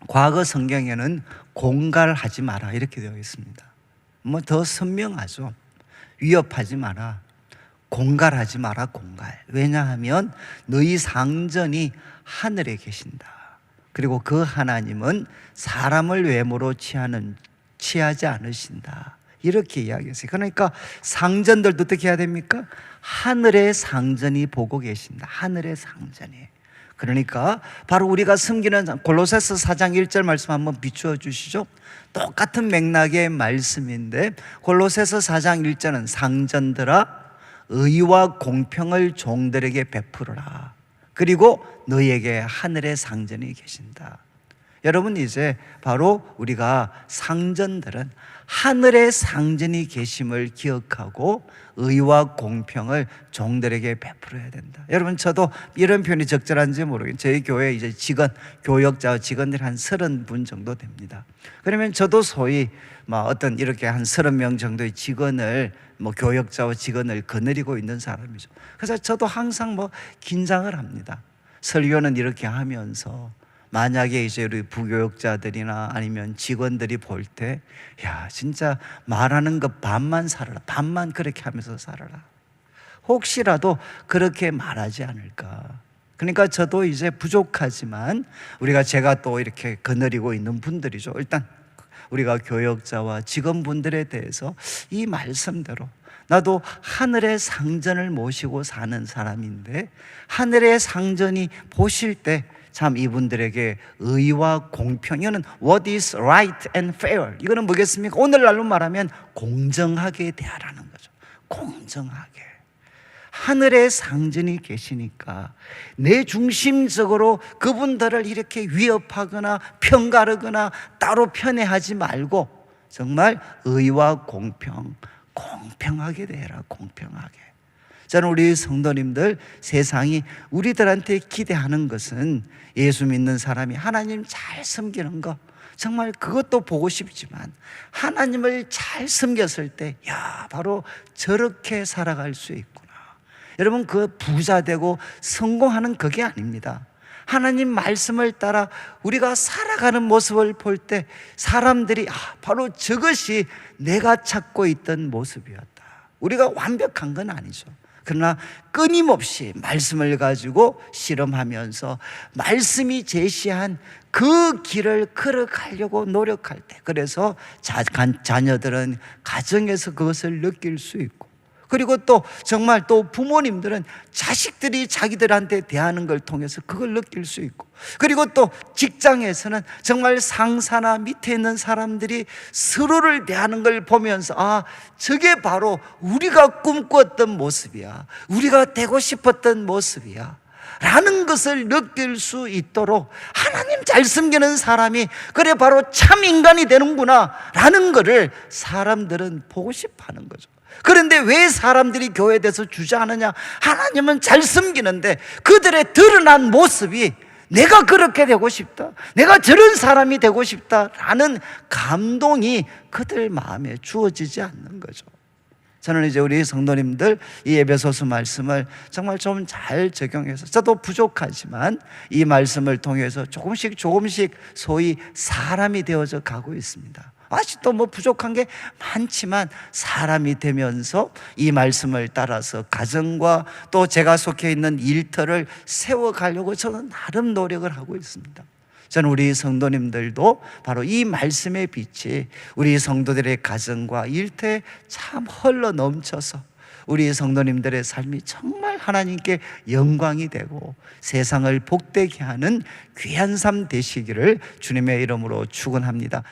과거 성경에는 공갈하지 마라 이렇게 되어 있습니다. 뭐 더 선명하죠. 위협하지 마라, 공갈하지 마라. 공갈. 왜냐하면 너희 상전이 하늘에 계신다. 그리고 그 하나님은 사람을 외모로 취하지 않으신다. 이렇게 이야기했어요. 그러니까 상전들도 어떻게 해야 됩니까? 하늘의 상전이 보고 계신다. 하늘의 상전이. 그러니까 바로 우리가 섬기는 골로새서 4장 1절 말씀 한번 비추어 주시죠. 똑같은 맥락의 말씀인데, 골로새서 4장 1절은 상전들아 의와 공평을 종들에게 베풀어라. 그리고 너희에게 하늘의 상전이 계신다. 여러분, 이제 바로 우리가 상전들은 하늘의 상전이 계심을 기억하고 의와 공평을 종들에게 베풀어야 된다. 여러분, 저도 이런 표현이 적절한지 모르겠어요. 저희 교회 이제 교역자와 직원들이 한 30분 정도 됩니다. 그러면 저도 소위 어떤 이렇게 한 30명 정도의 직원을 교역자와 직원을 거느리고 있는 사람이죠. 그래서 저도 항상 긴장을 합니다. 설교는 이렇게 하면서 만약에 이제 우리 부교역자들이나 아니면 직원들이 볼 때, 야, 진짜 말하는 것 반만 살아라, 반만 그렇게 하면서 살아라, 혹시라도 그렇게 말하지 않을까. 그러니까 저도 이제 부족하지만 제가 또 이렇게 거느리고 있는 분들이죠. 일단 우리가 교역자와 직원분들에 대해서 이 말씀대로 나도 하늘의 상전을 모시고 사는 사람인데, 하늘의 상전이 보실 때 참 이분들에게 의와 공평, 이거는 what is right and fair, 이거는 뭐겠습니까? 오늘날로 말하면 공정하게 대하라는 거죠. 공정하게. 하늘의 상전이 계시니까 내 중심적으로 그분들을 이렇게 위협하거나 편가르거나 따로 편애하지 말고 정말 의와 공평하게 대해라. 공평하게. 저는 우리 성도님들, 세상이 우리들한테 기대하는 것은 예수 믿는 사람이 하나님 잘 섬기는 거, 정말 그것도 보고 싶지만 하나님을 잘 섬겼을 때 바로 저렇게 살아갈 수 있구나. 여러분, 그 부자 되고 성공하는 그게 아닙니다. 하나님 말씀을 따라 우리가 살아가는 모습을 볼 때 사람들이 바로 저것이 내가 찾고 있던 모습이었다. 우리가 완벽한 건 아니죠. 그러나 끊임없이 말씀을 가지고 실험하면서 말씀이 제시한 그 길을 걸어가려고 노력할 때, 그래서 자녀들은 가정에서 그것을 느낄 수 있고, 그리고 또 정말 또 부모님들은 자식들이 자기들한테 대하는 걸 통해서 그걸 느낄 수 있고, 그리고 또 직장에서는 정말 상사나 밑에 있는 사람들이 서로를 대하는 걸 보면서 저게 바로 우리가 꿈꿨던 모습이야, 우리가 되고 싶었던 모습이야 라는 것을 느낄 수 있도록 하나님 잘 섬기는 사람이 그래 바로 참 인간이 되는구나 라는 것을 사람들은 보고 싶어 하는 거죠. 그런데 왜 사람들이 교회에 대해서 주저하느냐? 하나님은 잘 섬기는데 그들의 드러난 모습이 내가 그렇게 되고 싶다, 내가 저런 사람이 되고 싶다라는 감동이 그들 마음에 주어지지 않는 거죠. 저는 이제 우리 성도님들 이 에베소서 말씀을 정말 좀 잘 적용해서, 저도 부족하지만 이 말씀을 통해서 조금씩 소위 사람이 되어져 가고 있습니다. 아직도 부족한 게 많지만 사람이 되면서 이 말씀을 따라서 가정과 또 제가 속해 있는 일터를 세워가려고 저는 나름 노력을 하고 있습니다. 저는 우리 성도님들도 바로 이 말씀의 빛이 우리 성도들의 가정과 일터에 참 흘러 넘쳐서 우리 성도님들의 삶이 정말 하나님께 영광이 되고 세상을 복되게 하는 귀한 삶 되시기를 주님의 이름으로 축원합니다.